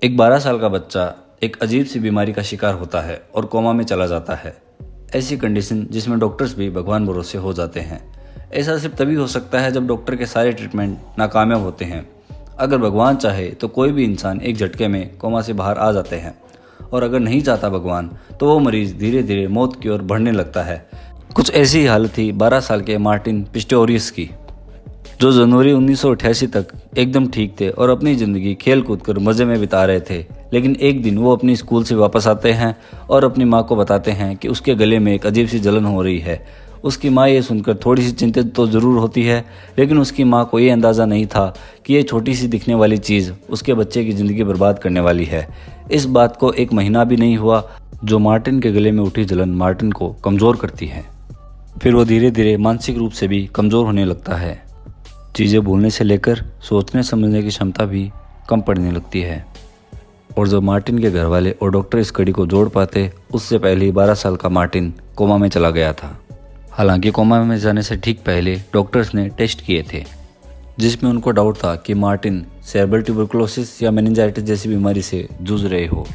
एक 12 साल का बच्चा एक अजीब सी बीमारी का शिकार होता है और कोमा में चला जाता है। ऐसी कंडीशन जिसमें डॉक्टर्स भी भगवान भरोसे हो जाते हैं। ऐसा सिर्फ तभी हो सकता है जब डॉक्टर के सारे ट्रीटमेंट नाकामयाब होते हैं। अगर भगवान चाहे तो कोई भी इंसान एक झटके में कोमा से बाहर आ जाते हैं, और अगर नहीं चाहता भगवान तो वो मरीज धीरे धीरे मौत की ओर बढ़ने लगता है। कुछ ऐसी ही हालत थी 12 साल के मार्टिन पिस्टोरियस की, जो जनवरी 1988 तक एकदम ठीक थे और अपनी ज़िंदगी खेल कूद कर मज़े में बिता रहे थे। लेकिन एक दिन वो अपनी स्कूल से वापस आते हैं और अपनी माँ को बताते हैं कि उसके गले में एक अजीब सी जलन हो रही है। उसकी माँ ये सुनकर थोड़ी सी चिंतित तो ज़रूर होती है, लेकिन उसकी माँ को ये अंदाज़ा नहीं था कि ये छोटी सी दिखने वाली चीज़ उसके बच्चे की ज़िंदगी बर्बाद करने वाली है। इस बात को एक महीना भी नहीं हुआ जो मार्टिन के गले में उठी जलन मार्टिन को कमज़ोर करती है। फिर वो धीरे धीरे मानसिक रूप से भी कमज़ोर होने लगता है। चीज़ें भूलने से लेकर सोचने समझने की क्षमता भी कम पड़ने लगती है। और जब मार्टिन के घर वाले और डॉक्टर इस कड़ी को जोड़ पाते, उससे पहले ही 12 साल का मार्टिन कोमा में चला गया था। हालांकि कोमा में जाने से ठीक पहले डॉक्टर्स ने टेस्ट किए थे, जिसमें उनको डाउट था कि मार्टिन सेरेब्रल ट्यूबरकुलोसिस या मेनिंजाइटिस जैसी बीमारी से जूझ रहे हो।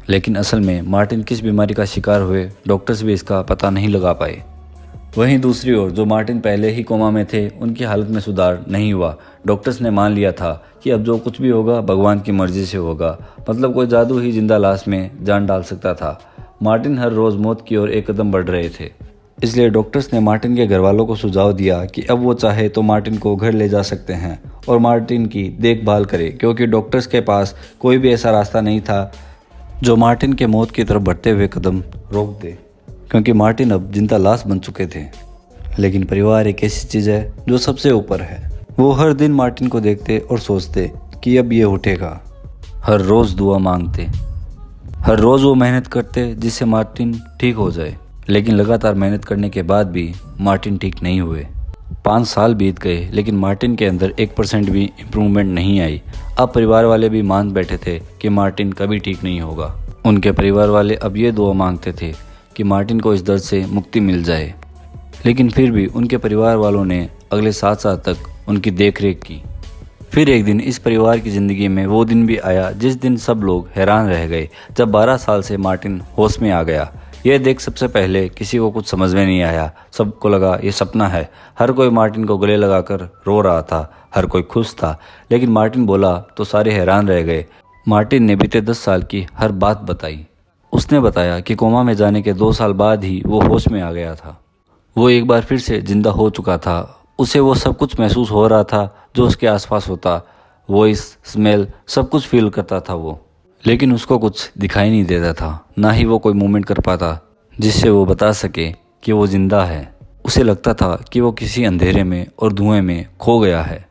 लेकिन असल में मार्टिन किस बीमारी का शिकार हुए, डॉक्टर्स भी इसका पता नहीं लगा पाए। वहीं दूसरी ओर जो मार्टिन पहले ही कोमा में थे, उनकी हालत में सुधार नहीं हुआ। डॉक्टर्स ने मान लिया था कि अब जो कुछ भी होगा भगवान की मर्जी से होगा। मतलब कोई जादू ही जिंदा लाश में जान डाल सकता था। मार्टिन हर रोज़ मौत की ओर एक कदम बढ़ रहे थे। इसलिए डॉक्टर्स ने मार्टिन के घर वालों को सुझाव दिया कि अब वो चाहे तो मार्टिन को घर ले जा सकते हैं और मार्टिन की देखभाल करें, क्योंकि डॉक्टर्स के पास कोई भी ऐसा रास्ता नहीं था जो मार्टिन के मौत की तरफ बढ़ते हुए कदम रोक दे, क्योंकि मार्टिन अब जिंदा लाश बन चुके थे। लेकिन परिवार एक ऐसी चीज़ है जो सबसे ऊपर है। वो हर दिन मार्टिन को देखते और सोचते कि अब ये उठेगा। हर रोज़ दुआ मांगते, हर रोज़ वो मेहनत करते जिससे मार्टिन ठीक हो जाए। लेकिन लगातार मेहनत करने के बाद भी मार्टिन ठीक नहीं हुए। 5 साल बीत गए, लेकिन मार्टिन के अंदर 1% भी इम्प्रूवमेंट नहीं आई। अब परिवार वाले भी मान बैठे थे कि मार्टिन कभी ठीक नहीं होगा। उनके परिवार वाले अब ये दुआ मांगते थे कि मार्टिन को इस दर्द से मुक्ति मिल जाए। लेकिन फिर भी उनके परिवार वालों ने अगले 7 साल तक उनकी देखरेख की। फिर एक दिन इस परिवार की ज़िंदगी में वो दिन भी आया जिस दिन सब लोग हैरान रह गए, जब 12 साल से मार्टिन होश में आ गया। यह देख सबसे पहले किसी को कुछ समझ में नहीं आया। सबको लगा ये सपना है। हर कोई मार्टिन को गले लगाकर रो रहा था, हर कोई खुश था। लेकिन मार्टिन बोला तो सारे हैरान रह गए। मार्टिन ने बीते 10 साल की हर बात बताई। उसने बताया कि कोमा में जाने के 2 साल बाद ही वो होश में आ गया था। वो एक बार फिर से जिंदा हो चुका था। उसे वो सब कुछ महसूस हो रहा था जो उसके आसपास होता। वॉइस, स्मेल, सब कुछ फील करता था वो। लेकिन उसको कुछ दिखाई नहीं देता था, ना ही वो कोई मूवमेंट कर पाता जिससे वो बता सके कि वो जिंदा है। उसे लगता था कि वो किसी अंधेरे में और धुएं में खो गया है।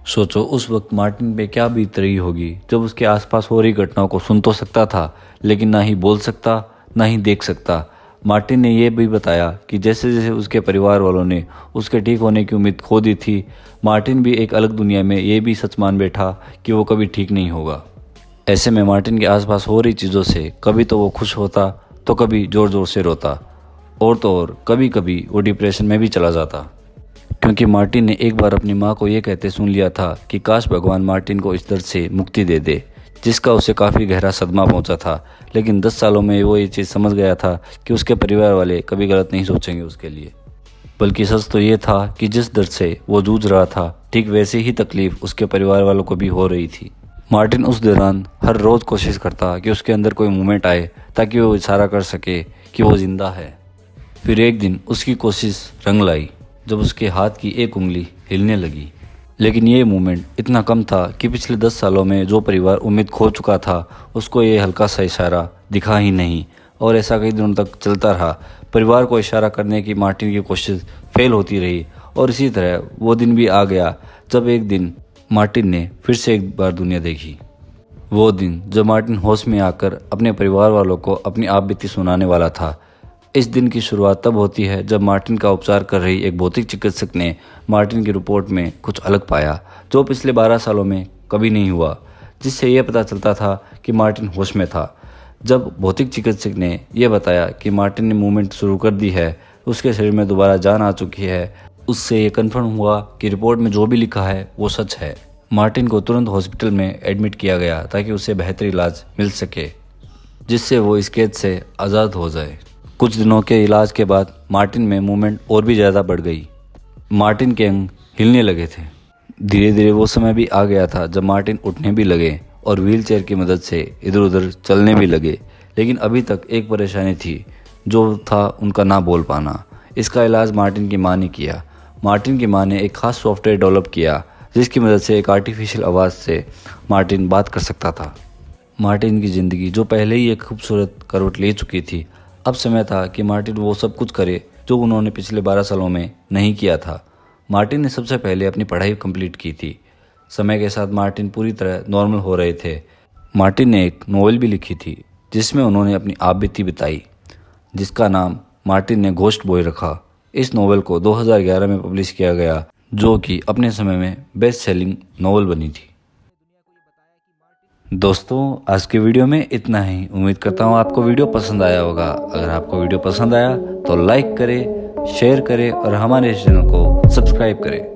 सोचो उस वक्त मार्टिन पे क्या बीत रही होगी, जब उसके आसपास हो रही घटनाओं को सुन तो सकता था, लेकिन ना ही बोल सकता, ना ही देख सकता। मार्टिन ने यह भी बताया कि जैसे जैसे उसके परिवार वालों ने उसके ठीक होने की उम्मीद खो दी थी, मार्टिन भी एक अलग दुनिया में ये भी सच मान बैठा कि वो कभी ठीक नहीं होगा। ऐसे में मार्टिन के आसपास हो रही चीज़ों से कभी तो वो खुश होता, तो कभी ज़ोर ज़ोर से रोता, और तो और कभी कभी वो डिप्रेशन में भी चला जाता। क्योंकि मार्टिन ने एक बार अपनी माँ को ये कहते सुन लिया था कि काश भगवान मार्टिन को इस दर्द से मुक्ति दे दे, जिसका उसे काफ़ी गहरा सदमा पहुंचा था। लेकिन 10 सालों में वो ये चीज़ समझ गया था कि उसके परिवार वाले कभी गलत नहीं सोचेंगे उसके लिए। बल्कि सच तो ये था कि जिस दर्द से वो जूझ रहा था, ठीक वैसी ही तकलीफ उसके परिवार वालों को भी हो रही थी। मार्टिन उस दौरान हर रोज़ कोशिश करता कि उसके अंदर कोई मूवमेंट आए ताकि वो इशारा कर सके कि वो ज़िंदा है। फिर एक दिन उसकी कोशिश रंग लाई जब उसके हाथ की एक उंगली हिलने लगी। लेकिन ये मूवमेंट इतना कम था कि पिछले 10 सालों में जो परिवार उम्मीद खो चुका था, उसको ये हल्का सा इशारा दिखा ही नहीं। और ऐसा कई दिनों तक चलता रहा। परिवार को इशारा करने की मार्टिन की कोशिश फेल होती रही। और इसी तरह वो दिन भी आ गया जब एक दिन मार्टिन ने फिर से एक बार दुनिया देखी। वो दिन जब मार्टिन होश में आकर अपने परिवार वालों को अपनी आप बीती सुनाने वाला था। इस दिन की शुरुआत तब होती है जब मार्टिन का उपचार कर रही एक भौतिक चिकित्सक ने मार्टिन की रिपोर्ट में कुछ अलग पाया, जो पिछले 12 सालों में कभी नहीं हुआ, जिससे यह पता चलता था कि मार्टिन होश में था। जब भौतिक चिकित्सक ने यह बताया कि मार्टिन ने मूवमेंट शुरू कर दी है, उसके शरीर में दोबारा जान आ चुकी है, उससे ये कन्फर्म हुआ कि रिपोर्ट में जो भी लिखा है वो सच है। मार्टिन को तुरंत हॉस्पिटल में एडमिट किया गया ताकि उसे बेहतर इलाज मिल सके, जिससे वो इस कैद से आज़ाद हो जाए। कुछ दिनों के इलाज के बाद मार्टिन में मूवमेंट और भी ज़्यादा बढ़ गई। मार्टिन के अंग हिलने लगे थे। धीरे धीरे वो समय भी आ गया था जब मार्टिन उठने भी लगे और व्हीलचेयर की मदद से इधर उधर चलने भी लगे। लेकिन अभी तक एक परेशानी थी, जो था उनका ना बोल पाना। इसका इलाज मार्टिन की माँ ने किया। मार्टिन की माँ ने एक खास सॉफ्टवेयर डेवलप किया जिसकी मदद से एक आर्टिफिशियल आवाज़ से मार्टिन बात कर सकता था। मार्टिन की ज़िंदगी जो पहले ही एक खूबसूरत करवट ले चुकी थी, अब समय था कि मार्टिन वो सब कुछ करे जो उन्होंने पिछले 12 सालों में नहीं किया था। मार्टिन ने सबसे पहले अपनी पढ़ाई कंप्लीट की थी। समय के साथ मार्टिन पूरी तरह नॉर्मल हो रहे थे। मार्टिन ने एक नोवेल भी लिखी थी जिसमें उन्होंने अपनी आप बीती बताई, जिसका नाम मार्टिन ने घोस्ट बॉय रखा। इस नोवेल को 2011 में पब्लिश किया गया, जो कि अपने समय में बेस्ट सेलिंग नोवेल बनी थी। दोस्तों, आज के वीडियो में इतना ही। उम्मीद करता हूँ आपको वीडियो पसंद आया होगा। अगर आपको वीडियो पसंद आया तो लाइक करें, शेयर करें और हमारे चैनल को सब्सक्राइब करें।